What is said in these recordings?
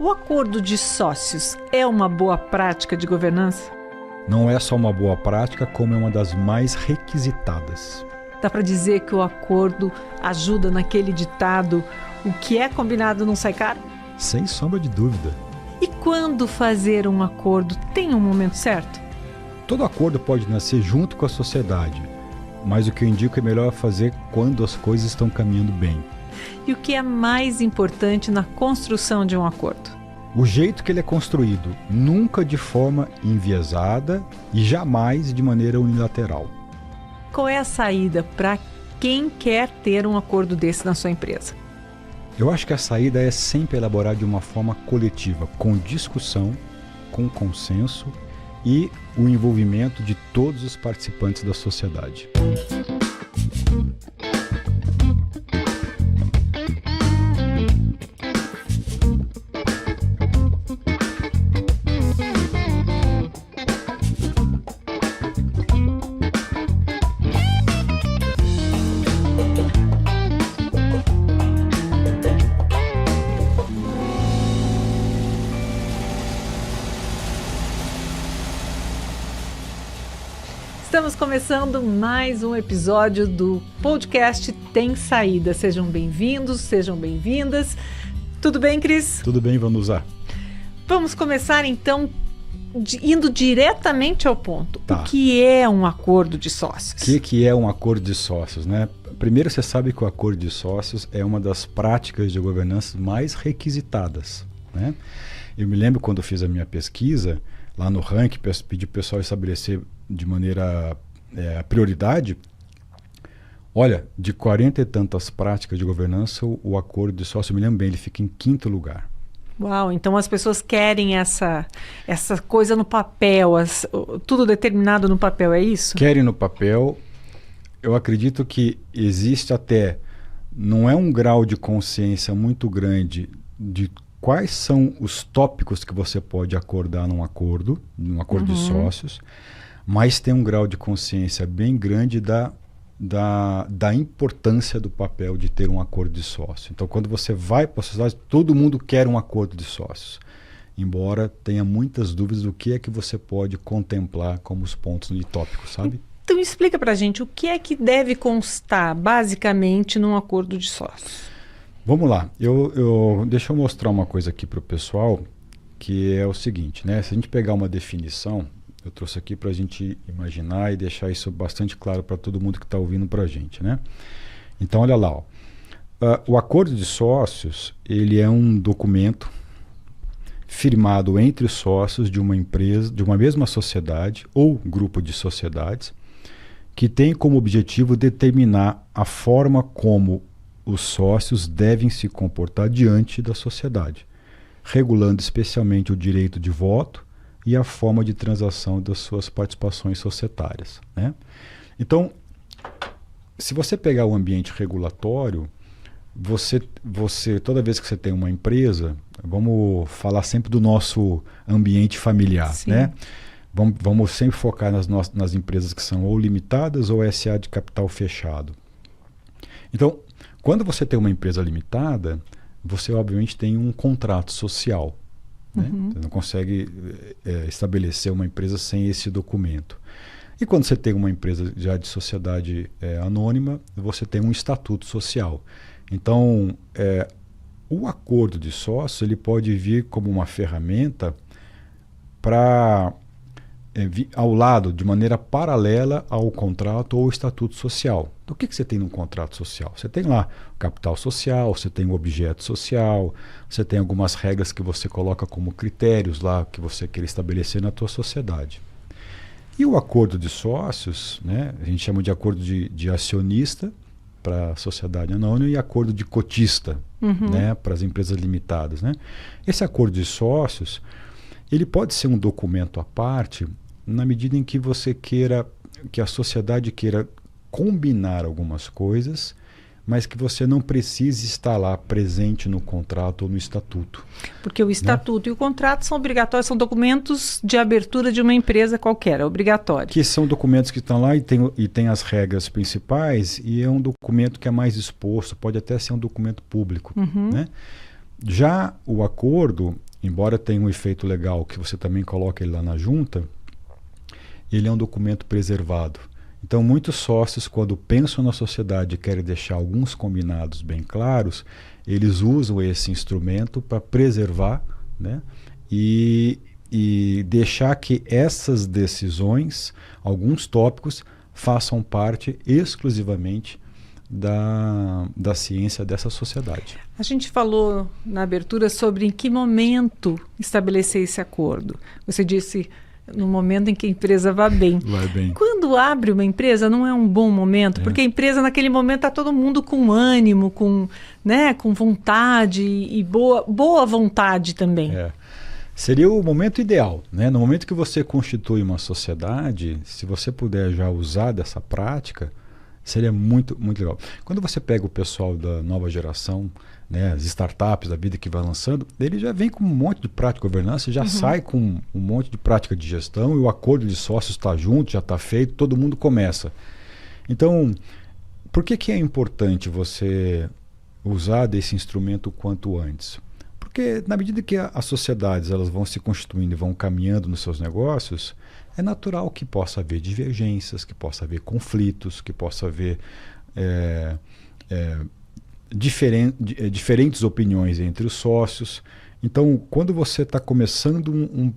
O acordo de sócios é uma boa prática de governança? Não é só uma boa prática, como é uma das mais requisitadas. Dá para dizer que o acordo ajuda naquele ditado: o que é combinado não sai caro? Sem sombra de dúvida. E quando fazer um acordo tem um momento certo? Todo acordo pode nascer junto com a sociedade, mas o que eu indico é melhor fazer quando as coisas estão caminhando bem. E o que é mais importante na construção de um acordo? O jeito que ele é construído, nunca de forma enviesada e jamais de maneira unilateral. Qual é a saída para quem quer ter um acordo desse na sua empresa? Eu acho que a saída é sempre elaborar de uma forma coletiva, com discussão, com consenso e o envolvimento de todos os participantes da sociedade. Estamos começando mais um episódio do podcast Tem Saída. Sejam bem-vindos, sejam bem-vindas. Tudo bem, Cris? Tudo bem, vamos lá. Vamos começar então indo diretamente ao ponto. Tá. O que é um acordo de sócios? O que é um acordo de sócios, né? Primeiro, você sabe que o acordo de sócios é uma das práticas de governança mais requisitadas, né? Eu me lembro quando eu fiz a minha pesquisa, lá no ranking, pedi para o pessoal estabelecer de maneira prioridade. Olha, de 40 e tantas práticas de governança, o acordo de sócio, eu me lembro bem, ele fica em quinto lugar. Uau, então as pessoas querem essa coisa no papel, tudo determinado no papel, é isso? Querem no papel. Eu acredito que existe até, não é um grau de consciência muito grande de quais são os tópicos que você pode acordar num acordo de sócios, mas tem um grau de consciência bem grande da importância do papel de ter um acordo de sócio. Então, quando você vai para a sociedade, todo mundo quer um acordo de sócios, embora tenha muitas dúvidas do que é que você pode contemplar como os pontos e tópicos, sabe? Então, explica para a gente o que é que deve constar, basicamente, num acordo de sócios. Vamos lá, deixa eu mostrar uma coisa aqui para o pessoal, que é o seguinte, né? Se a gente pegar uma definição, eu trouxe aqui para a gente imaginar e deixar isso bastante claro para todo mundo que está ouvindo para a gente, né? Então, olha lá, ó. O acordo de sócios, ele é um documento firmado entre os sócios de uma empresa, de uma mesma sociedade ou grupo de sociedades, que tem como objetivo determinar a forma como os sócios devem se comportar diante da sociedade, regulando especialmente o direito de voto e a forma de transação das suas participações societárias, né? Então, se você pegar o ambiente regulatório, você toda vez que você tem uma empresa, vamos falar sempre do nosso ambiente familiar, Sim. né? Vamos sempre focar nas empresas que são ou limitadas ou SA de capital fechado. Então, quando você tem uma empresa limitada, você obviamente tem um contrato social, né? Você não consegue estabelecer uma empresa sem esse documento. E quando você tem uma empresa já de sociedade anônima, você tem um estatuto social. Então, o acordo de sócio ele pode vir como uma ferramenta para ao lado, de maneira paralela ao contrato ou estatuto social. Então, o que você tem num contrato social? Você tem lá o capital social, você tem o objeto social, você tem algumas regras que você coloca como critérios lá que você quer estabelecer na tua sociedade. E o acordo de sócios, né, a gente chama de acordo de acionista para a sociedade anônima e acordo de cotista, né, para as empresas limitadas, né? Esse acordo de sócios, ele pode ser um documento à parte na medida em que você queira, que a sociedade queira combinar algumas coisas, mas que você não precise estar lá presente no contrato ou no estatuto. Porque o estatuto e o contrato são obrigatórios, são documentos de abertura de uma empresa qualquer, é obrigatório. Que são documentos que estão lá e tem as regras principais e é um documento que é mais exposto, pode até ser um documento público, né? Já o acordo, embora tenha um efeito legal que você também coloca ele lá na junta, ele é um documento preservado. Então, muitos sócios, quando pensam na sociedade e querem deixar alguns combinados bem claros, eles usam esse instrumento para preservar, né? E deixar que essas decisões, alguns tópicos, façam parte exclusivamente da ciência dessa sociedade. A gente falou na abertura sobre em que momento estabelecer esse acordo. Você disse no momento em que a empresa vai bem. Vai bem. Quando abre uma empresa não é um bom momento, porque a empresa naquele momento está todo mundo com ânimo, com vontade e boa vontade também. Seria o momento ideal, né? No momento que você constitui uma sociedade, se você puder já usar dessa prática, seria muito, muito legal. Quando você pega o pessoal da nova geração, né, as startups da vida que vai lançando, ele já vem com um monte de prática de governança, já sai com um monte de prática de gestão e o acordo de sócios está junto, já está feito, todo mundo começa. Então, por que é importante você usar desse instrumento o quanto antes? Porque na medida que as sociedades elas vão se constituindo e vão caminhando nos seus negócios, é natural que possa haver divergências, que possa haver conflitos, que possa haver diferentes opiniões entre os sócios. Então, quando você está começando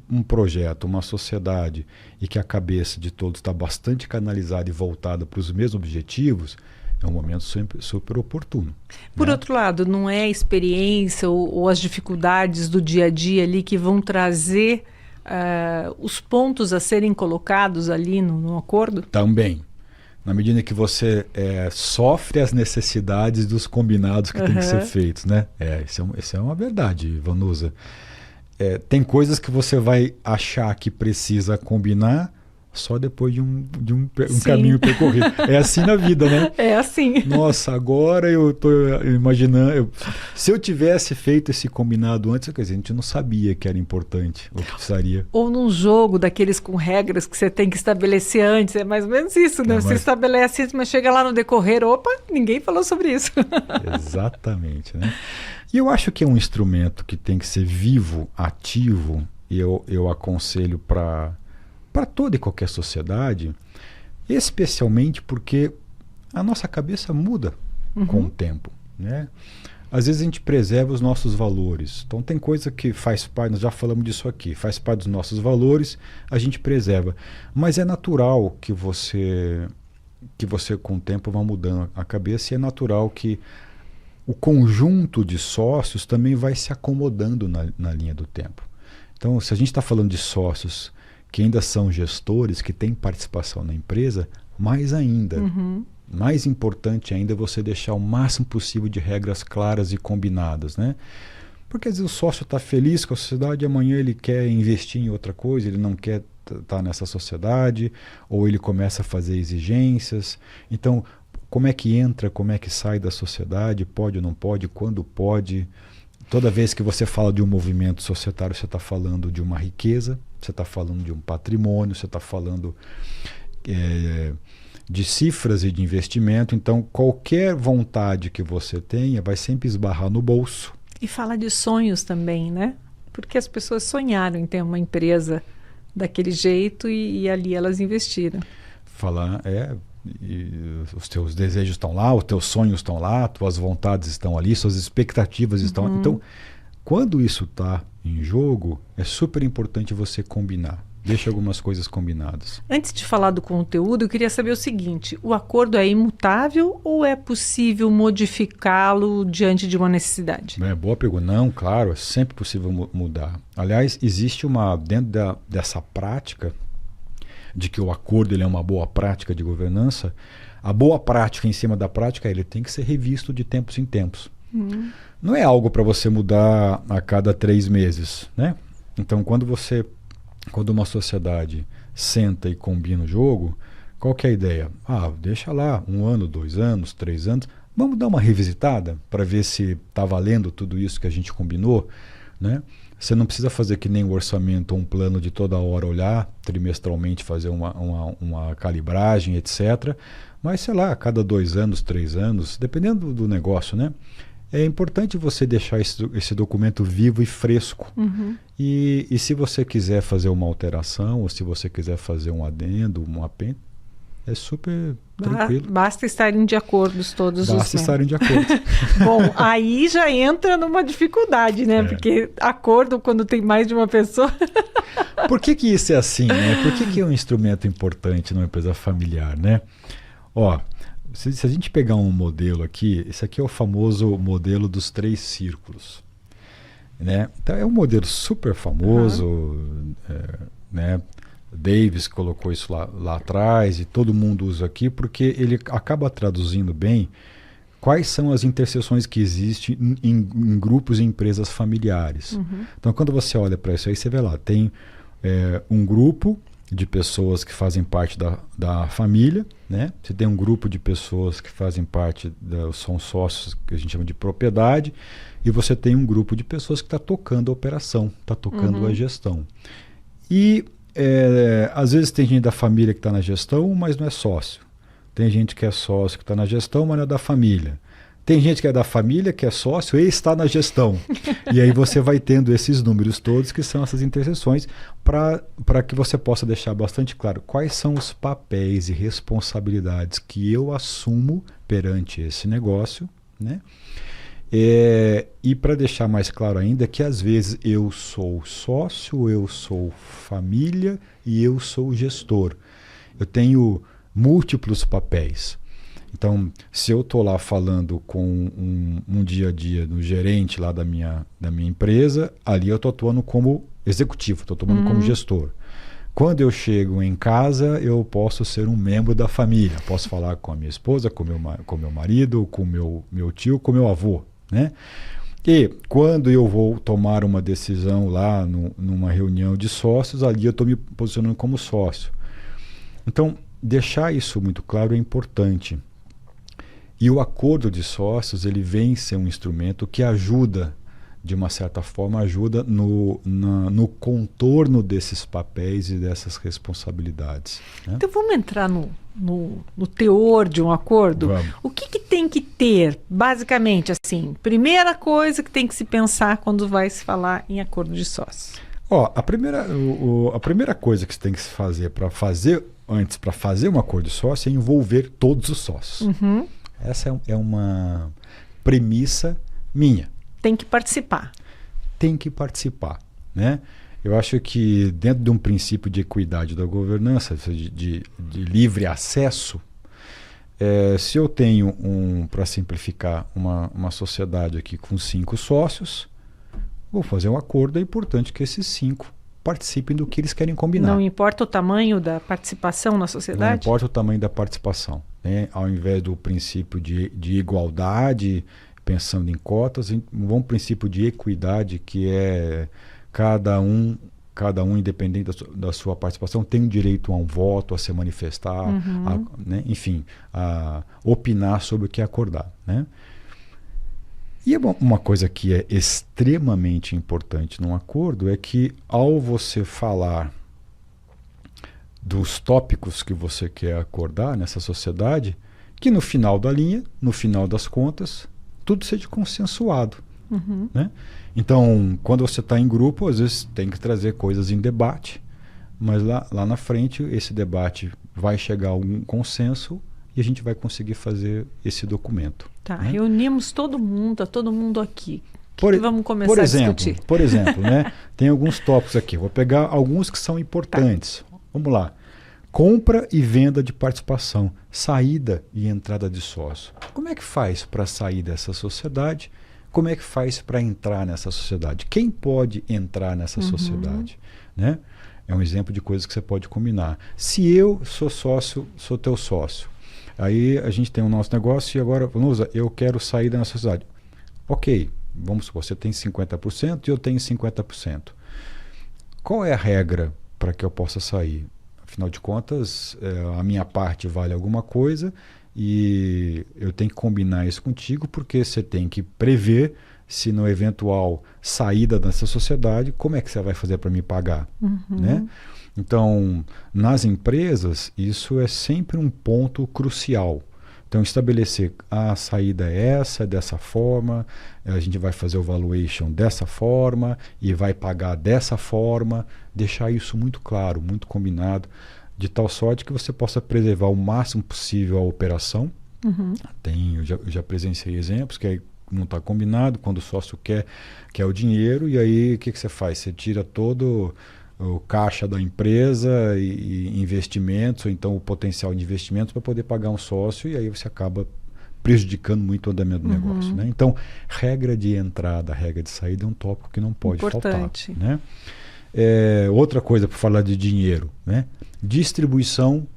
um projeto, uma sociedade, e que a cabeça de todos está bastante canalizada e voltada para os mesmos objetivos, é um momento sempre super oportuno. Por outro lado, não é a experiência ou as dificuldades do dia a dia ali que vão trazer os pontos a serem colocados ali no acordo? Também. Na medida que você sofre as necessidades dos combinados que têm que ser feitos, né? Isso é uma verdade, Vanusa. Tem coisas que você vai achar que precisa combinar só depois de um caminho percorrido. É assim na vida, né? É assim. Nossa, agora eu estou imaginando... se eu tivesse feito esse combinado antes, quer dizer, a gente não sabia que era importante, ou que precisaria. Ou num jogo daqueles com regras que você tem que estabelecer antes, é mais ou menos isso, né? Você estabelece isso, mas chega lá no decorrer, opa, ninguém falou sobre isso. Exatamente, né? E eu acho que é um instrumento que tem que ser vivo, ativo, e eu aconselho para toda e qualquer sociedade, especialmente porque a nossa cabeça muda com o tempo, né? Às vezes a gente preserva os nossos valores. Então tem coisa que faz parte, nós já falamos disso aqui, faz parte dos nossos valores, a gente preserva. Mas é natural que você com o tempo vá mudando a cabeça, e é natural que o conjunto de sócios também vai se acomodando na linha do tempo. Então, se a gente está falando de sócios que ainda são gestores, que têm participação na empresa, mais ainda. Mais importante ainda é você deixar o máximo possível de regras claras e combinadas, né? Porque às vezes o sócio está feliz com a sociedade e amanhã ele quer investir em outra coisa, ele não quer estar nessa sociedade, ou ele começa a fazer exigências. Então, como é que entra, como é que sai da sociedade, pode ou não pode, quando pode. Toda vez que você fala de um movimento societário, você está falando de uma riqueza, você está falando de um patrimônio, você está falando de cifras e de investimento. Então, qualquer vontade que você tenha vai sempre esbarrar no bolso. E fala de sonhos também, né? Porque as pessoas sonharam em ter uma empresa daquele jeito e ali elas investiram. Os teus desejos estão lá, os teus sonhos estão lá, tuas vontades estão ali, suas expectativas estão lá. Então, quando isso está em jogo, é super importante você combinar. Deixa algumas coisas combinadas. Antes de falar do conteúdo, eu queria saber o seguinte: o acordo é imutável ou é possível modificá-lo diante de uma necessidade? Boa pergunta. Não, claro, é sempre possível mudar. Aliás, existe dentro dessa prática de que o acordo ele é uma boa prática de governança, a boa prática em cima da prática, ele tem que ser revisto de tempos em tempos. Não é algo para você mudar a cada 3 meses, né? Então, quando uma sociedade senta e combina o jogo, qual que é a ideia? Deixa lá 1 ano, 2 anos, 3 anos, vamos dar uma revisitada para ver se está valendo tudo isso que a gente combinou, né? Você não precisa fazer que nem um orçamento ou um plano de toda hora olhar, trimestralmente fazer uma calibragem, etc. Mas, sei lá, a cada 2 anos, 3 anos, dependendo do negócio, né? é importante você deixar esse documento vivo e fresco. E se você quiser fazer uma alteração, ou se você quiser fazer um adendo, um apêndice, é super tranquilo. Basta estarem de acordo todos os membros. Basta estarem de acordo. Bom, aí já entra numa dificuldade, né? Porque acordo quando tem mais de uma pessoa. Por que isso é assim, né? Por que é um instrumento importante numa empresa familiar, né? Ó, se a gente pegar um modelo aqui, esse aqui é o famoso modelo dos 3 círculos, né? Então é um modelo super famoso, né? Davis colocou isso lá atrás e todo mundo usa aqui porque ele acaba traduzindo bem quais são as interseções que existem em grupos e empresas familiares. Então, quando você olha para isso aí, você vê lá, tem um grupo de pessoas que fazem parte da família, né? Você tem um grupo de pessoas que fazem parte, são sócios, que a gente chama de propriedade, e você tem um grupo de pessoas que está tocando a operação, está tocando a gestão. E às vezes tem gente da família que está na gestão, mas não é sócio. Tem gente que é sócio que está na gestão, mas não é da família. Tem gente que é da família, que é sócio e está na gestão. E aí você vai tendo esses números todos, que são essas interseções, para que você possa deixar bastante claro quais são os papéis e responsabilidades que eu assumo perante esse negócio, né? E para deixar mais claro ainda que às vezes eu sou sócio, eu sou família e eu sou gestor. Eu tenho múltiplos papéis. Então, se eu estou lá falando com um dia a dia do gerente lá da minha empresa, ali eu estou atuando como executivo, estou atuando como gestor. Quando eu chego em casa, eu posso ser um membro da família. Posso falar com a minha esposa, com o meu marido, com o meu tio, com o meu avô, né? E quando eu vou tomar uma decisão lá numa reunião de sócios, ali eu estou me posicionando como sócio. Então, deixar isso muito claro é importante. E o acordo de sócios, ele vem ser um instrumento que ajuda, de uma certa forma, ajuda no contorno desses papéis e dessas responsabilidades, né? Então vamos entrar no teor de um acordo? Vamos. O que tem que ter, basicamente, assim, primeira coisa que tem que se pensar quando vai se falar em acordo de sócios? A primeira coisa que você tem que fazer para fazer um acordo de sócio é envolver todos os sócios. Essa é uma premissa minha. Tem que participar. Tem que participar, né? Eu acho que dentro de um princípio de equidade da governança, de livre acesso, se eu tenho, para simplificar, uma sociedade aqui com 5 sócios, vou fazer um acordo, é importante que esses 5 participem do que eles querem combinar. Não importa o tamanho da participação na sociedade? Não importa o tamanho da participação, né? Ao invés do princípio de igualdade, pensando em cotas, vamos um princípio de equidade, que é cada um independente da sua participação, tem o direito a um voto, a se manifestar, né? Enfim, a opinar sobre o que é acordado, né? E uma coisa que é extremamente importante num acordo é que, ao você falar dos tópicos que você quer acordar nessa sociedade, que no final da linha, no final das contas, tudo seja consensuado, né? Então, quando você está em grupo, às vezes tem que trazer coisas em debate, mas lá na frente esse debate vai chegar a um consenso e a gente vai conseguir fazer esse documento. Tá, né? Reunimos todo mundo, tá todo mundo aqui. Que vamos começar a discutir? Por exemplo, né? Tem alguns tópicos aqui. Vou pegar alguns que são importantes. Tá. Vamos lá. Compra e venda de participação, saída e entrada de sócio. Como é que faz para sair dessa sociedade? Como é que faz para entrar nessa sociedade? Quem pode entrar nessa sociedade? Né? É um exemplo de coisas que você pode combinar. Se eu sou sócio, sou teu sócio, aí a gente tem o nosso negócio e agora, Vanusa, eu quero sair da nossa sociedade. Ok, vamos supor, você tem 50% e eu tenho 50%. Qual é a regra para que eu possa sair? Afinal de contas, a minha parte vale alguma coisa e eu tenho que combinar isso contigo, porque você tem que prever se no eventual saída dessa sociedade, como é que você vai fazer para me pagar, né? Então, nas empresas, isso é sempre um ponto crucial, Então, estabelecer a saída é essa, dessa forma, a gente vai fazer o valuation dessa forma e vai pagar dessa forma, deixar isso muito claro, muito combinado, de tal sorte que você possa preservar o máximo possível a operação. Eu já presenciei exemplos que aí não está combinado, quando o sócio quer o dinheiro, e aí o que você faz? Você tira todo o caixa da empresa e investimentos, ou então o potencial de investimentos para poder pagar um sócio, e aí você acaba prejudicando muito o andamento do negócio. Né? Então, regra de entrada, regra de saída é um tópico que não pode Importante. faltar. Né? Outra coisa para falar de dinheiro, né? Distribuição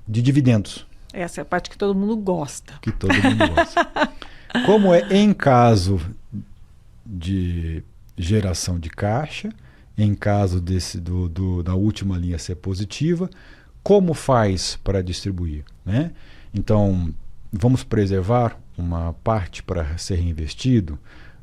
de dividendos. Essa é a parte que todo mundo gosta. Que todo mundo gosta. Como é em caso de geração de caixa, em caso da última linha ser positiva, como faz para distribuir? Né? Então, vamos preservar uma parte para ser reinvestido?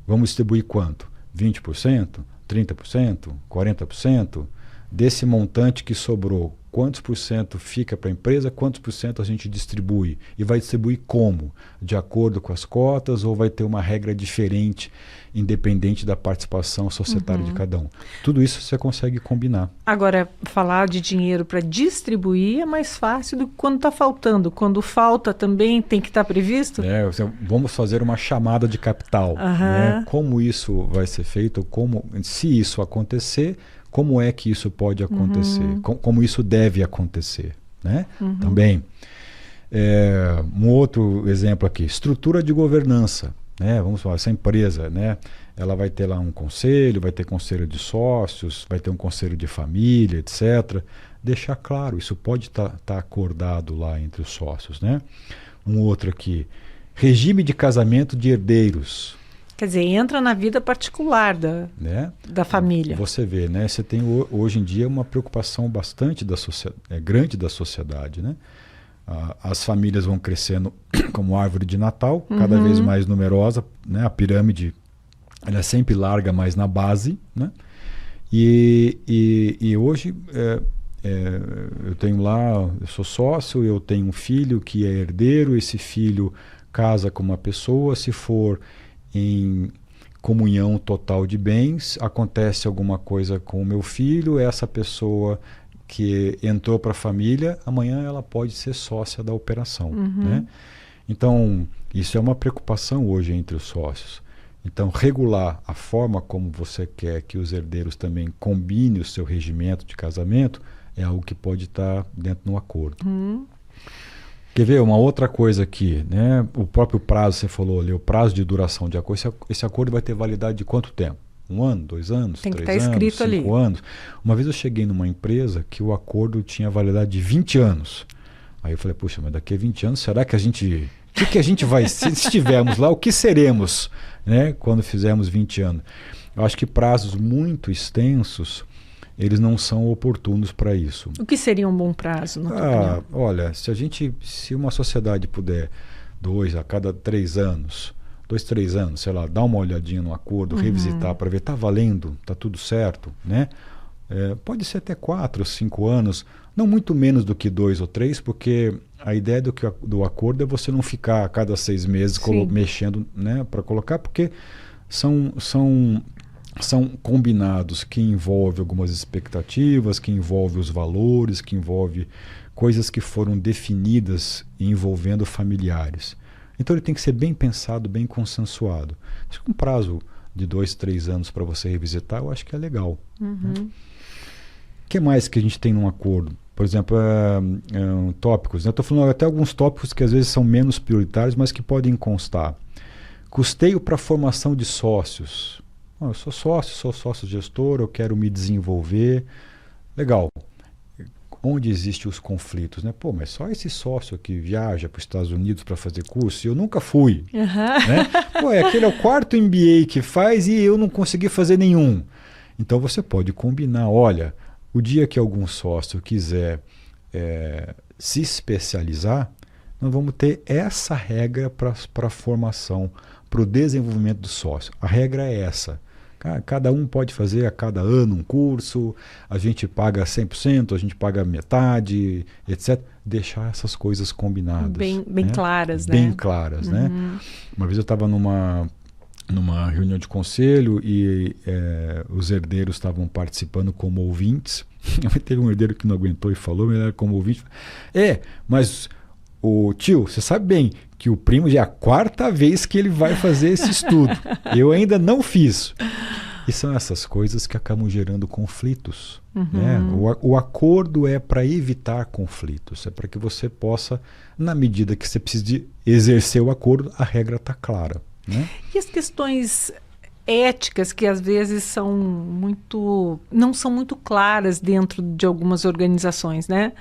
Vamos distribuir quanto? 20%? 30%? 40%? Desse montante que sobrou, quantos por cento fica para a empresa, quantos por cento a gente distribui? E vai distribuir como? De acordo com as cotas ou vai ter uma regra diferente, independente da participação societária de cada um? Tudo isso você consegue combinar. Agora, falar de dinheiro para distribuir é mais fácil do que quando está faltando. Quando falta também tem que estar previsto? Vamos fazer uma chamada de capital. Né? Como isso vai ser feito? Se isso acontecer, como é que isso pode acontecer? Como isso deve acontecer? Né? Também. Um outro exemplo aqui, estrutura de governança. Né? Vamos falar, essa empresa, né? Ela vai ter lá um conselho, vai ter conselho de sócios, vai ter um conselho de família, etc. Deixar claro, isso pode estar acordado lá entre os sócios. Né? Um outro aqui, regime de casamento de herdeiros. Quer dizer, entra na vida particular da família. Você vê, né? Você tem hoje em dia uma preocupação bastante grande da sociedade. Né? As famílias vão crescendo como árvore de Natal, cada vez mais numerosa. Né? A pirâmide ela sempre larga mais na base. Né? E hoje eu tenho lá, eu sou sócio, eu tenho um filho que é herdeiro, esse filho casa com uma pessoa, se for em comunhão total de bens, acontece alguma coisa com o meu filho, essa pessoa que entrou para a família, amanhã ela pode ser sócia da operação. Né? Então, isso é uma preocupação hoje entre os sócios. Então, regular a forma como você quer que os herdeiros também combinem o seu regimento de casamento é algo que pode estar dentro de um acordo. Quer ver uma outra coisa aqui, né? O próprio prazo, você falou ali, o prazo de duração de acordo. Esse acordo vai ter validade de quanto tempo? 1 ano, 2 anos, 3 anos, 5 anos? Uma vez eu cheguei numa empresa que o acordo tinha validade de 20 anos. Aí eu falei, puxa, mas daqui a 20 anos, será que a gente... O que a gente vai ser? Se estivermos lá, o que seremos, né? Quando fizermos 20 anos? Eu acho que prazos muito extensos, eles não são oportunos para isso. O que seria um bom prazo, na tua opinião? Olha, se uma sociedade puder, a cada 3 anos, 2, 3 anos, sei lá, dar uma olhadinha no acordo, revisitar para ver, está valendo, está tudo certo, né? Pode ser até 4 ou 5 anos, não muito menos do que 2 ou 3, porque a ideia do acordo é você não ficar a cada 6 meses mexendo, né, para colocar, porque são combinados que envolvem algumas expectativas, que envolvem os valores, que envolvem coisas que foram definidas envolvendo familiares. Então ele tem que ser bem pensado, bem consensuado. Acho que um prazo de 2, 3 anos para você revisitar, eu acho que é legal. Né? O que mais que a gente tem num acordo? Por exemplo, tópicos. Né? Estou falando até alguns tópicos que às vezes são menos prioritários, mas que podem constar. Custeio para formação de sócios. Eu sou sócio gestor, eu quero me desenvolver. Legal. Onde existem os conflitos? Né? Pô, mas só esse sócio que viaja para os Estados Unidos para fazer curso, e eu nunca fui. Né? Pô, aquele é o 4º MBA que faz e eu não consegui fazer nenhum. Então você pode combinar, olha, o dia que algum sócio quiser se especializar, nós vamos ter essa regra para a formação, para o desenvolvimento do sócio. A regra é essa. Cada um pode fazer a cada ano um curso, a gente paga 100%, a gente paga metade, etc. Deixar essas coisas combinadas. Bem né? claras, Bem né? claras, né? Uma vez eu estava numa reunião de conselho e os herdeiros estavam participando como ouvintes. Teve um herdeiro que não aguentou e falou, ele era como ouvinte. Mas o tio, você sabe bem que o primo já é a 4ª vez que ele vai fazer esse estudo. Eu ainda não fiz. E são essas coisas que acabam gerando conflitos. Né? O acordo é para evitar conflitos. É para que você possa, na medida que você precise exercer o acordo, a regra está clara. Né? E as questões éticas que às vezes não são muito claras dentro de algumas organizações, né?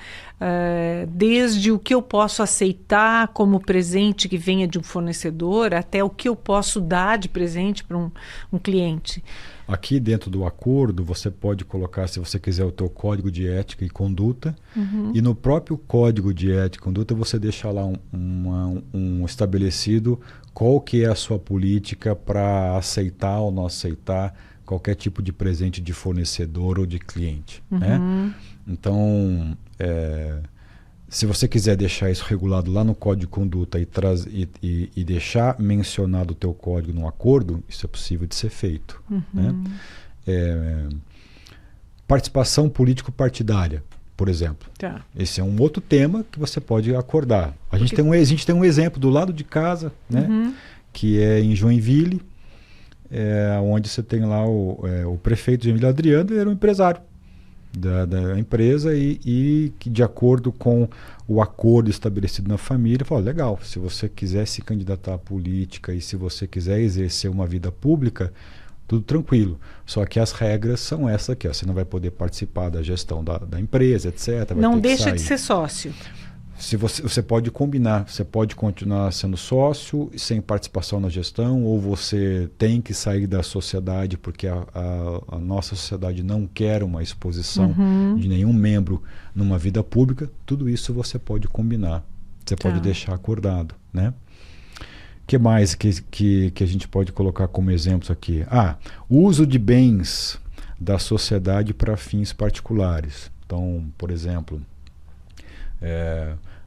Desde o que eu posso aceitar como presente que venha de um fornecedor até o que eu posso dar de presente para um cliente. Aqui dentro do acordo você pode colocar, se você quiser, o teu código de ética e conduta, e no próprio código de ética e conduta você deixa lá um estabelecido qual que é a sua política para aceitar ou não aceitar qualquer tipo de presente de fornecedor ou de cliente. Né? Então, se você quiser deixar isso regulado lá no código de conduta e deixar mencionado o teu código no acordo, isso é possível de ser feito. Né? Participação político-partidária, por exemplo. Tá. Esse é um outro tema que você pode acordar. A gente tem um exemplo do lado de casa, né? Que é em Joinville, onde você tem lá o prefeito de Joinville, Adriano, ele era um empresário da empresa e que, de acordo com o acordo estabelecido na família, falou, legal, se você quiser se candidatar à política e se você quiser exercer uma vida pública, tudo tranquilo. Só que as regras são essas aqui. Você não vai poder participar da gestão da empresa, etc. Não deixa de ser sócio. Se você pode combinar, você pode continuar sendo sócio sem participação na gestão, ou você tem que sair da sociedade porque a nossa sociedade não quer uma exposição de nenhum membro numa vida pública. Tudo isso você pode combinar, você pode deixar acordado, né? O que mais que a gente pode colocar como exemplos aqui? O uso de bens da sociedade para fins particulares. Então, por exemplo,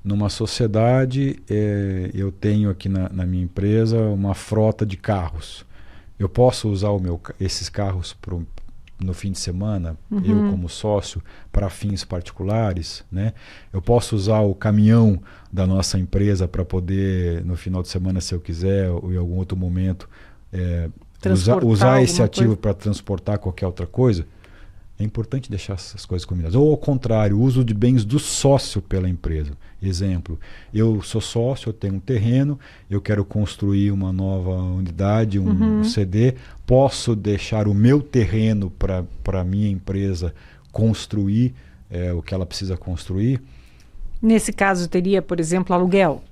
numa sociedade, eu tenho aqui na minha empresa uma frota de carros. Eu posso usar esses carros no fim de semana, eu como sócio, para fins particulares, né? Eu posso usar o caminhão da nossa empresa para poder, no final de semana, se eu quiser, ou em algum outro momento, usar esse ativo para transportar qualquer outra coisa. É importante deixar essas coisas combinadas. Ou ao contrário, o uso de bens do sócio pela empresa. Exemplo, eu sou sócio, eu tenho um terreno, eu quero construir uma nova unidade, um CD, posso deixar o meu terreno para a minha empresa construir o que ela precisa construir? Nesse caso teria, por exemplo, aluguel?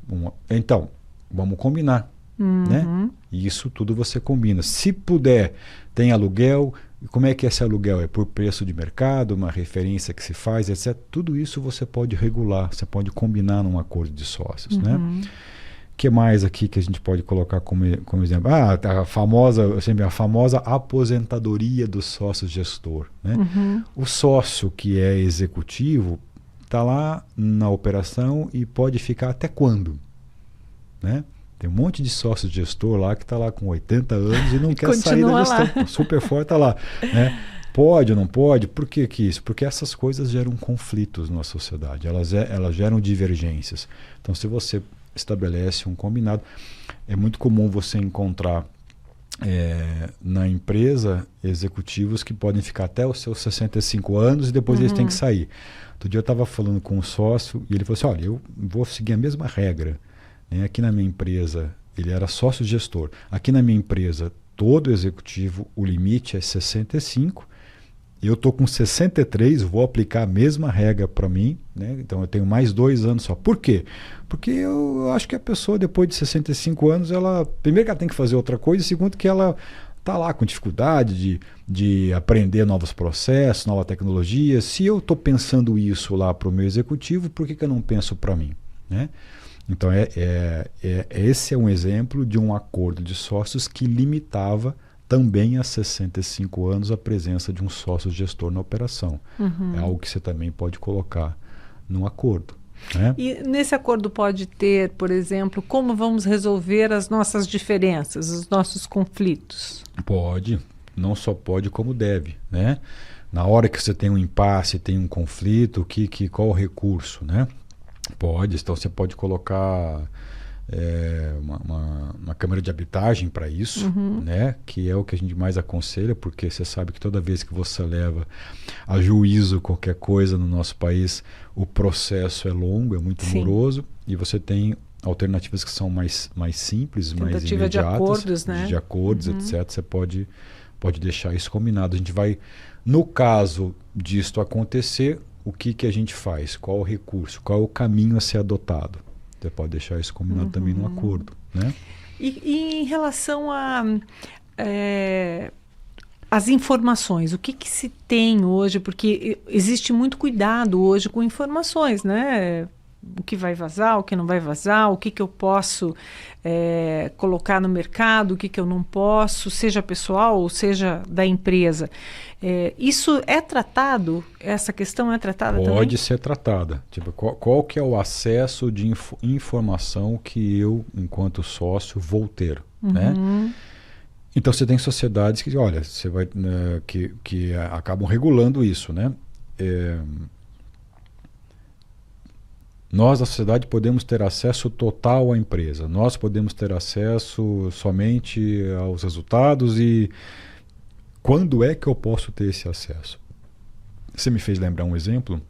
Então, vamos combinar. Né? E isso tudo você combina. Se puder, tem aluguel. Como é que esse aluguel? É por preço de mercado, uma referência que se faz, etc. Tudo isso você pode regular, você pode combinar num acordo de sócios. Né? O que mais aqui que a gente pode colocar como exemplo? A famosa aposentadoria do sócio gestor. Né? O sócio que é executivo está lá na operação e pode ficar até quando? Né? Tem um monte de sócio gestor lá que está lá com 80 anos e não quer sair da gestão. Super forte está lá. Né? Pode ou não pode? Por que isso? Porque essas coisas geram conflitos na sociedade. Elas geram divergências. Então, se você estabelece um combinado, é muito comum você encontrar na empresa executivos que podem ficar até os seus 65 anos e depois eles têm que sair. Outro dia eu estava falando com um sócio e ele falou assim, olha, eu vou seguir a mesma regra. Aqui na minha empresa, ele era sócio gestor. Aqui na minha empresa, todo executivo, o limite é 65. Eu estou com 63, vou aplicar a mesma regra para mim. Né? Então, eu tenho mais 2 anos só. Por quê? Porque eu acho que a pessoa, depois de 65 anos, primeiro que ela tem que fazer outra coisa, e segundo que ela está lá com dificuldade de aprender novos processos, nova tecnologia. Se eu estou pensando isso lá para o meu executivo, por que eu não penso para mim? Né? Então, esse é um exemplo de um acordo de sócios que limitava também há 65 anos a presença de um sócio gestor na operação. É algo que você também pode colocar num acordo. Né? E nesse acordo pode ter, por exemplo, como vamos resolver as nossas diferenças, os nossos conflitos? Pode, não só pode como deve, né? Na hora que você tem um impasse, tem um conflito, qual o recurso, né? Pode, então você pode colocar uma câmara de arbitragem para isso, né? Que é o que a gente mais aconselha, porque você sabe que toda vez que você leva a juízo qualquer coisa no nosso país, o processo é longo, é muito moroso, e você tem alternativas que são mais simples, mais imediatas, de acordos, né? De acordos, etc. Você pode deixar isso combinado. A gente vai, no caso disto acontecer, o que a gente faz? Qual o recurso? Qual o caminho a ser adotado? Você pode deixar isso combinado também no acordo, né? E em relação as informações, o que se tem hoje? Porque existe muito cuidado hoje com informações, né? O que vai vazar, o que não vai vazar, o que eu posso colocar no mercado, o que eu não posso, seja pessoal ou seja da empresa. Isso é tratado? Essa questão é tratada também? Pode ser tratada. Tipo, qual que é o acesso de informação que eu, enquanto sócio, vou ter, né? Então você tem sociedades que, olha, você vai, que acabam regulando isso, né? Nós, da sociedade, podemos ter acesso total à empresa. Nós podemos ter acesso somente aos resultados. E quando é que eu posso ter esse acesso? Você me fez lembrar um exemplo,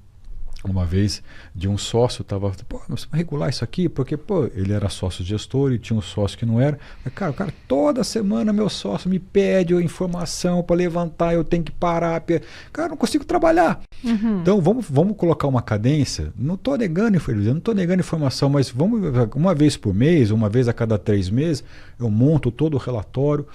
uma vez, de um sócio que estava, nós vamos regular isso aqui, porque ele era sócio gestor e tinha um sócio que não era. Mas, cara, toda semana meu sócio me pede informação para levantar, eu tenho que parar. Cara, não consigo trabalhar. Então, vamos colocar uma cadência. Não estou negando informação, mas vamos, uma vez por mês, uma vez a cada 3 meses, eu monto todo o relatório.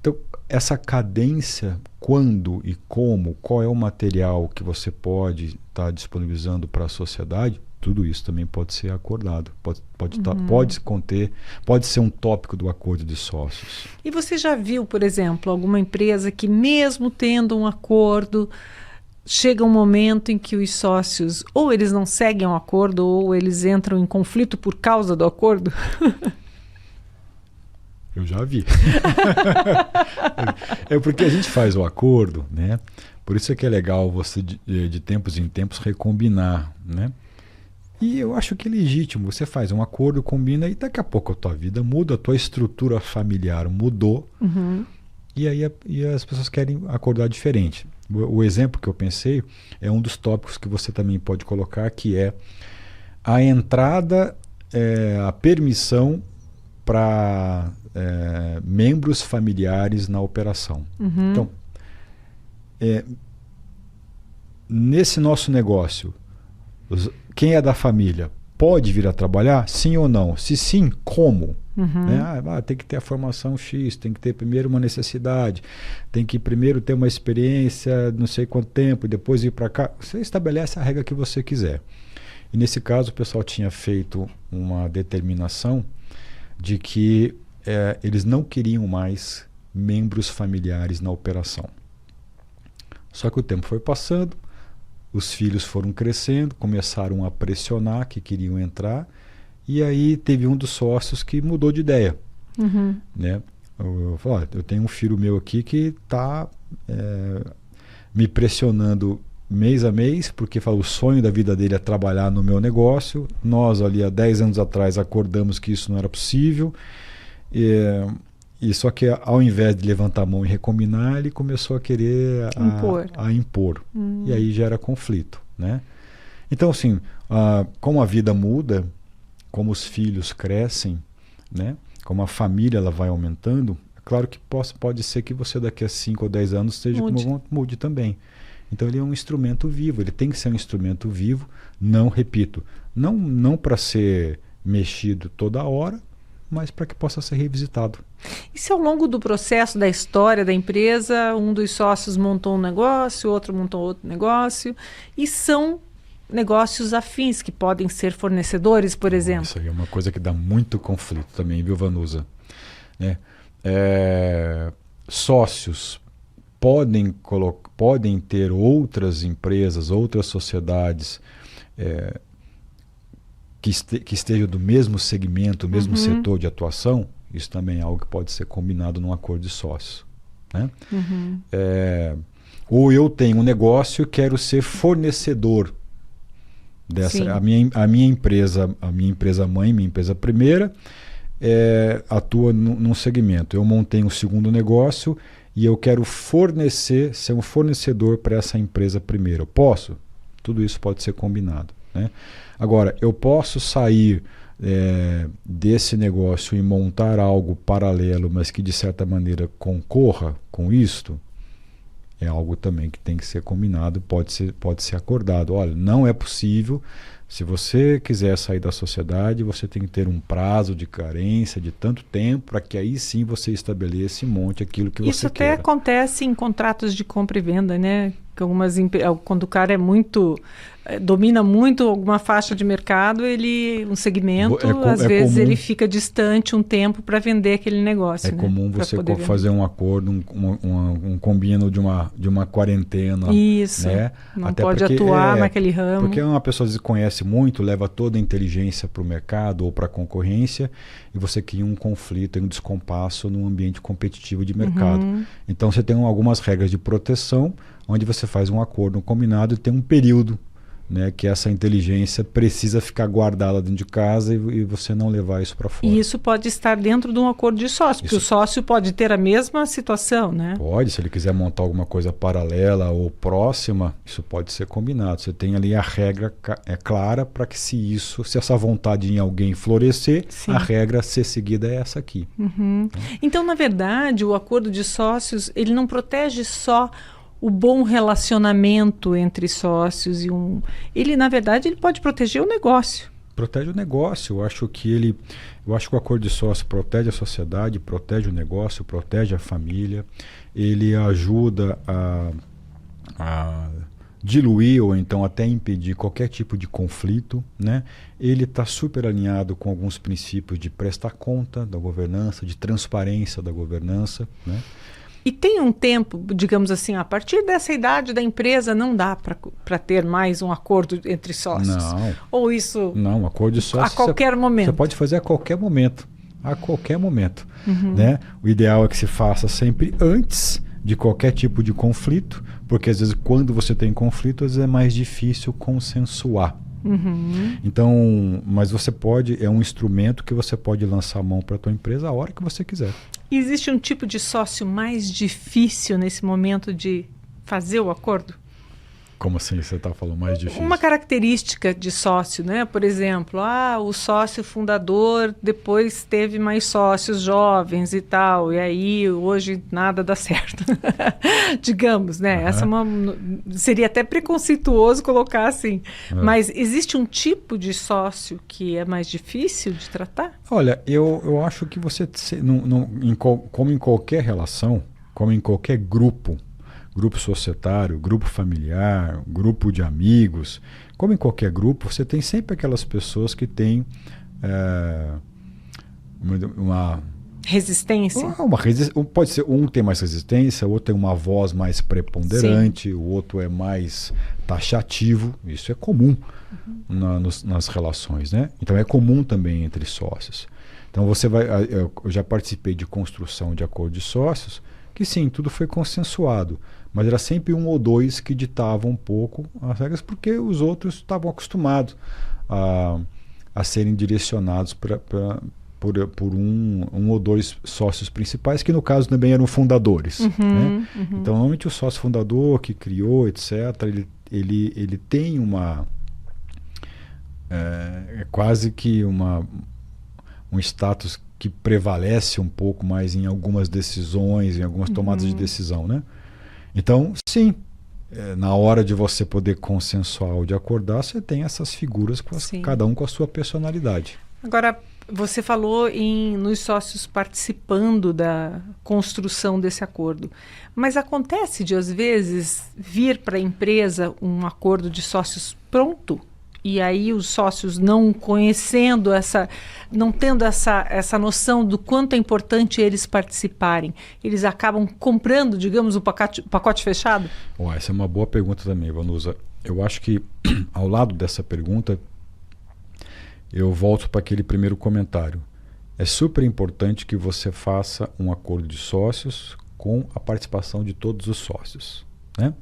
Então, essa cadência, quando e como, qual é o material que você pode estar disponibilizando para a sociedade, tudo isso também pode ser acordado, pode ser um tópico do acordo de sócios. E você já viu, por exemplo, alguma empresa que mesmo tendo um acordo, chega um momento em que os sócios ou eles não seguem o acordo ou eles entram em conflito por causa do acordo? Eu já vi. É porque a gente faz o acordo, né? Por isso é que é legal você, de tempos em tempos, recombinar, né? E eu acho que é legítimo. Você faz um acordo, combina, e daqui a pouco a tua vida muda, a tua estrutura familiar mudou, e aí as pessoas querem acordar diferente. O exemplo que eu pensei é um dos tópicos que você também pode colocar, que é a entrada, a permissão para membros familiares na operação. Então, nesse nosso negócio, quem é da família pode vir a trabalhar? Sim ou não? Se sim, como? Tem que ter a formação X, tem que ter primeiro uma necessidade, tem que primeiro ter uma experiência, não sei quanto tempo, e depois ir para cá. Você estabelece a regra que você quiser. E nesse caso, o pessoal tinha feito uma determinação de que eles não queriam mais membros familiares na operação. Só que o tempo foi passando, os filhos foram crescendo, começaram a pressionar que queriam entrar, e aí teve um dos sócios que mudou de ideia. Né? Eu falei, eu tenho um filho meu aqui que está me pressionando mês a mês, porque o sonho da vida dele é trabalhar no meu negócio. Nós ali há 10 anos atrás acordamos que isso não era possível, e só que ao invés de levantar a mão e recombinar, ele começou a querer impor. E aí gera conflito, né? Então, assim, como a vida muda, como os filhos crescem, né? Como a família ela vai aumentando, é claro que pode ser que você daqui a 5 ou 10 anos mude também. Então ele é um instrumento vivo, ele tem que ser um instrumento vivo, não para ser mexido toda hora, mas para que possa ser revisitado. E se ao longo do processo da história da empresa, um dos sócios montou um negócio, outro montou outro negócio, e são negócios afins que podem ser fornecedores, por exemplo? Isso aí é uma coisa que dá muito conflito também, viu, Vanusa? Né? sócios podem ter outras empresas, outras sociedades que estejam do mesmo segmento, mesmo setor de atuação, isso também é algo que pode ser combinado num acordo de sócios, né? Ou eu tenho um negócio e quero ser fornecedor dessa. A minha empresa mãe, minha empresa primeira, atua num segmento. Eu montei um segundo negócio e eu quero ser um fornecedor para essa empresa primeira. Eu posso? Tudo isso pode ser combinado, né? Agora, eu posso sair desse negócio e montar algo paralelo, mas que de certa maneira concorra com isto? É algo também que tem que ser combinado, pode ser acordado. Olha, não é possível. Se você quiser sair da sociedade, você tem que ter um prazo de carência de tanto tempo para que aí sim você estabeleça e monte aquilo que Isso você quer. Isso até acontece em contratos de compra e venda, né? Que quando o cara domina muito alguma faixa de mercado, um segmento, às vezes ele fica distante um tempo para vender aquele negócio. É comum você fazer um acordo, um combino de uma quarentena. Isso, né? Não até pode atuar naquele ramo. Porque uma pessoa que conhece muito, leva toda a inteligência para o mercado ou para a concorrência e você cria um conflito, um descompasso no ambiente competitivo de mercado. Então você tem algumas regras de proteção, onde você faz um acordo, um combinado e tem um período, né, que essa inteligência precisa ficar guardada dentro de casa e você não levar isso para fora. E isso pode estar dentro de um acordo de sócio, porque o sócio pode ter a mesma situação, né? Pode, se ele quiser montar alguma coisa paralela ou próxima, isso pode ser combinado. Você tem ali a regra clara para que se essa vontade em alguém florescer, a regra a ser seguida é essa aqui. Então, na verdade, o acordo de sócios, ele não protege só o bom relacionamento entre sócios ele, na verdade, ele pode proteger o negócio. Protege o negócio. Eu acho que o acordo de sócio protege a sociedade, protege o negócio, protege a família. Ele ajuda a diluir ou então até impedir qualquer tipo de conflito, né? Ele está super alinhado com alguns princípios de prestar conta da governança, de transparência da governança, né? E tem um tempo, digamos assim, a partir dessa idade da empresa não dá para ter mais um acordo entre sócios? Não. Ou isso... Não, acordo de sócios... A qualquer momento? Você pode fazer a qualquer momento. A qualquer momento. Né? O ideal é que se faça sempre antes de qualquer tipo de conflito, porque às vezes quando você tem conflito, às vezes é mais difícil consensuar. Então, mas você é um instrumento que você pode lançar a mão para a tua empresa a hora que você quiser. Existe um tipo de sócio mais difícil nesse momento de fazer o acordo? Como assim você está falando mais difícil? Uma característica de sócio, né? Por exemplo, o sócio fundador depois teve mais sócios jovens e tal, e aí hoje nada dá certo. Digamos, né? Essa seria até preconceituoso colocar assim. Mas existe um tipo de sócio que é mais difícil de tratar? Olha, eu acho que você, como em qualquer relação, como em qualquer grupo societário, grupo familiar, grupo de amigos, como em qualquer grupo, você tem sempre aquelas pessoas que têm uma resistência. Pode ser um tem mais resistência, o outro tem uma voz mais preponderante, o outro é mais taxativo. Isso é comum nas relações, né? Então é comum também entre sócios. Então eu já participei de construção de acordo de sócios, que sim, tudo foi consensuado, mas era sempre um ou dois que ditavam um pouco as regras, porque os outros estavam acostumados a serem direcionados por um ou dois sócios principais, que no caso também eram fundadores. Né? Então, normalmente o sócio fundador que criou, etc., ele tem quase que um status que prevalece um pouco mais em algumas decisões, em algumas tomadas de decisão, né? Então, sim, na hora de você poder consensuar ou de acordar, você tem essas figuras, cada um com a sua personalidade. Agora, você falou nos sócios participando da construção desse acordo, mas acontece de, às vezes, vir para a empresa um acordo de sócios pronto? E aí os sócios não conhecendo não tendo essa noção do quanto é importante eles participarem, eles acabam comprando, digamos, o pacote fechado? Essa é uma boa pergunta também, Vanusa. Eu acho que ao lado dessa pergunta, eu volto para aquele primeiro comentário. É super importante que você faça um acordo de sócios com a participação de todos os sócios, né?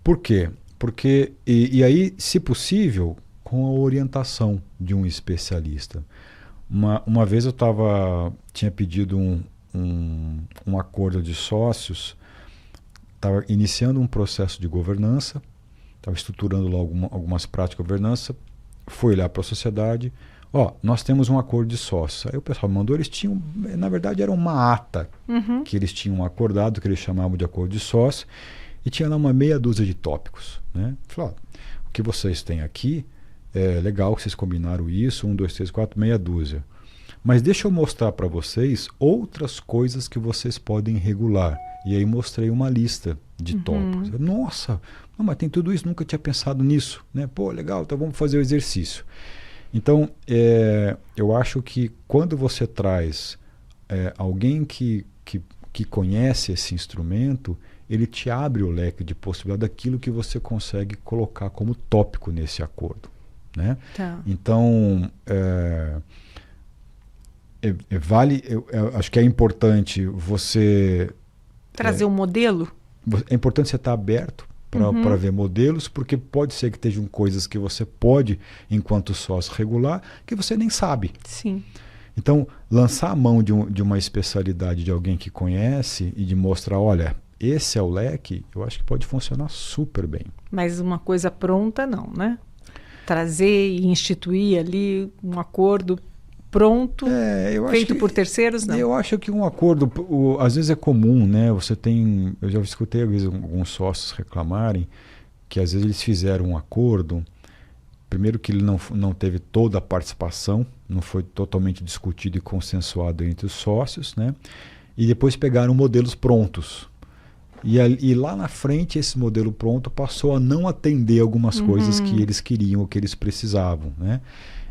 Por quê? Porque, e aí, se possível, com a orientação de um especialista. Uma vez eu tinha pedido um acordo de sócios, estava iniciando um processo de governança, estava estruturando lá algumas práticas de governança, fui lá para a sociedade, nós temos um acordo de sócios. Aí o pessoal mandou, eles tinham, na verdade era uma ata que eles tinham acordado, que eles chamavam de acordo de sócios, e tinha lá uma meia dúzia de tópicos, né? Falei, o que vocês têm aqui é legal que vocês combinaram isso, 1, 2, 3, 4, meia dúzia. Mas deixa eu mostrar para vocês outras coisas que vocês podem regular. E aí mostrei uma lista de tópicos. Nossa, mas tem tudo isso, nunca tinha pensado nisso, né? Pô, legal, então vamos fazer o exercício. Então, eu acho que quando você traz alguém que conhece esse instrumento, ele te abre o leque de possibilidade daquilo que você consegue colocar como tópico nesse acordo, né? Tá. Então, eu acho que é importante você trazer um modelo. É importante você estar aberto para ver modelos, porque pode ser que estejam coisas que você pode, enquanto sócio, regular, que você nem sabe. Sim. Então, lançar a mão de uma especialidade de alguém que conhece e de mostrar, olha, esse é o leque, eu acho que pode funcionar super bem. Mas uma coisa pronta não, né? Trazer e instituir ali um acordo pronto, feito por terceiros, não. Eu acho que um acordo, às vezes é comum, né? Eu já escutei às vezes alguns sócios reclamarem que às vezes eles fizeram um acordo, primeiro que ele não teve toda a participação, não foi totalmente discutido e consensuado entre os sócios, né? E depois pegaram modelos prontos. E lá na frente esse modelo pronto passou a não atender algumas coisas que eles queriam ou que eles precisavam, né?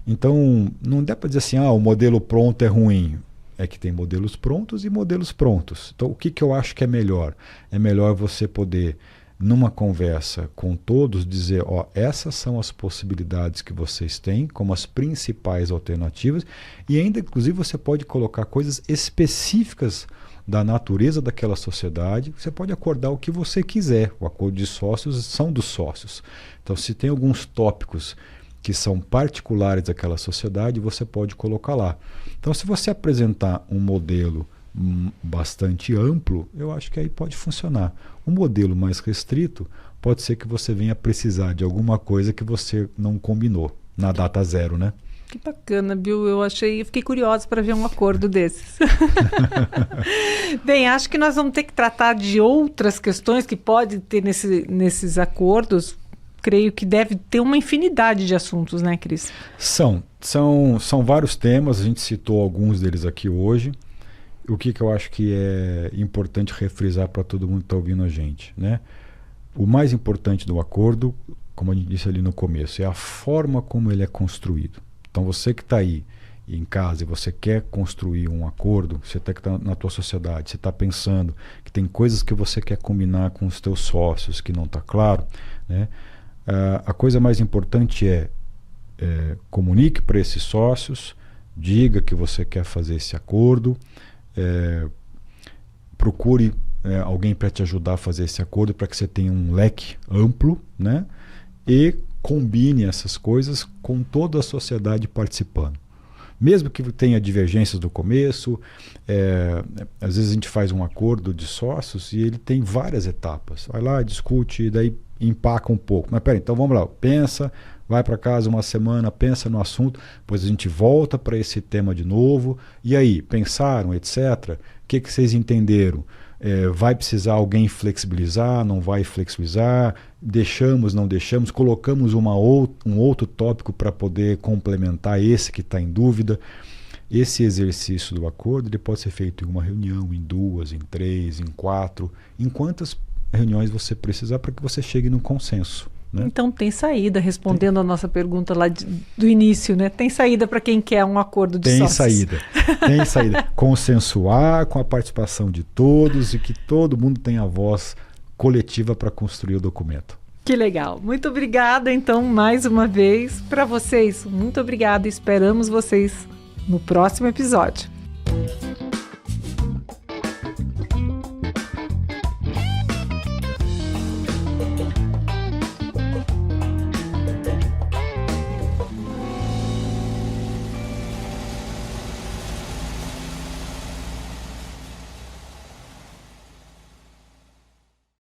Então, não dá para dizer assim, o modelo pronto é ruim. É que tem modelos prontos e modelos prontos. Então, o que eu acho que é melhor? É melhor você poder, numa conversa com todos, dizer, essas são as possibilidades que vocês têm, como as principais alternativas, e ainda, inclusive, você pode colocar coisas específicas da natureza daquela sociedade. Você pode acordar o que você quiser. O acordo de sócios são dos sócios. Então, se tem alguns tópicos que são particulares daquela sociedade, você pode colocar lá. Então, se você apresentar um modelo bastante amplo, eu acho que aí pode funcionar. Um modelo mais restrito, pode ser que você venha precisar de alguma coisa que você não combinou na data zero, né? Que bacana, Bill. Eu fiquei curiosa para ver um acordo desses. Bem, acho que nós vamos ter que tratar de outras questões que pode ter nesses acordos. Creio que deve ter uma infinidade de assuntos, né, Cris? São vários temas, a gente citou alguns deles aqui hoje. O que eu acho que é importante refrisar para todo mundo que está ouvindo a gente, né? O mais importante do acordo, como a gente disse ali no começo, é a forma como ele é construído. Então você que está aí em casa e você quer construir um acordo, você está na tua sociedade, você está pensando que tem coisas que você quer combinar com os teus sócios que não está claro, né? A coisa mais importante comunique para esses sócios, diga que você quer fazer esse acordo, procure alguém para te ajudar a fazer esse acordo para que você tenha um leque amplo, né? E combine essas coisas com toda a sociedade participando. Mesmo que tenha divergências do começo, às vezes a gente faz um acordo de sócios e ele tem várias etapas. Vai lá, discute, e daí empaca um pouco. Mas peraí, então vamos lá, pensa, vai para casa uma semana, pensa no assunto, depois a gente volta para esse tema de novo. E aí, pensaram, etc. O que vocês entenderam? Vai precisar alguém flexibilizar, não vai flexibilizar, deixamos, não deixamos, colocamos um outro tópico para poder complementar esse que está em dúvida. Esse exercício do acordo ele pode ser feito em uma reunião, em 2, em 3, em 4, em quantas reuniões você precisar para que você chegue num consenso. né? Então tem saída, respondendo a nossa pergunta lá do início, né? Tem saída para quem quer um acordo de sócios. Tem saída. Consensuar com a participação de todos e que todo mundo tenha voz coletiva para construir o documento. Que legal. Muito obrigada, então, mais uma vez. Para vocês, muito obrigada. Esperamos vocês no próximo episódio.